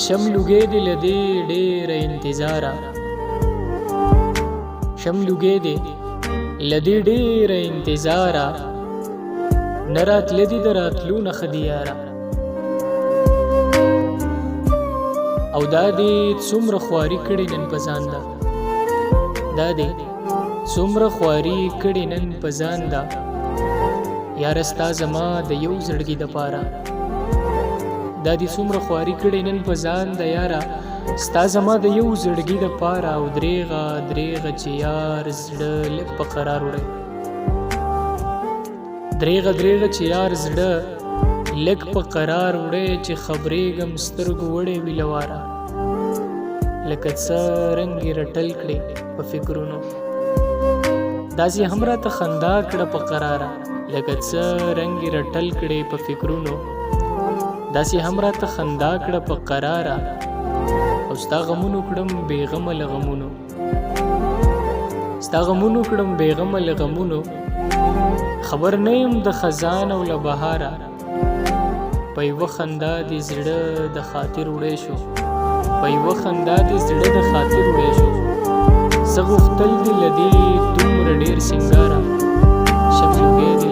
شملوګې دې له دې ډېره انتظاره شملوګې دې له دې ډېره انتظاره نه راتله دي د راتلو نه ښه دي یاره او دا دې څومره خواري کړې نن په ځان ده دا دې څومره خواري کړې نن په ځان ده یاره ستا زما د یو زړګي دپاره دا دې څومره خواري کړې نن په ځان ده یاره ستا زما د یو زړګي دپاره او درېغه درېغه چې یار زړه لږ په قرار وړی درېغه درېغه چې یار زړه لږ په قرار وړی چې خبرېږم سترګو وړې وي له واره لکه څه رنګ یې رټل کړې په فکرونو داسې هم راته خندا کړه په قراره لکه څه رنګ یې رټل کړې په فکرونو داسې هم راته خندا کړه په قراره او ستا غمونو کړم بېغمه له غمونو ستا غمونو کړم بېغمه له غمونو خبر نه یم د خزان او له بهاره په یوه خندا دې زړه د خاطر وړی شو په یوه خندا دې زړه د خاطر وړی شو څه غوښتل دې له دې دومره ډېر سینګاره شملوګې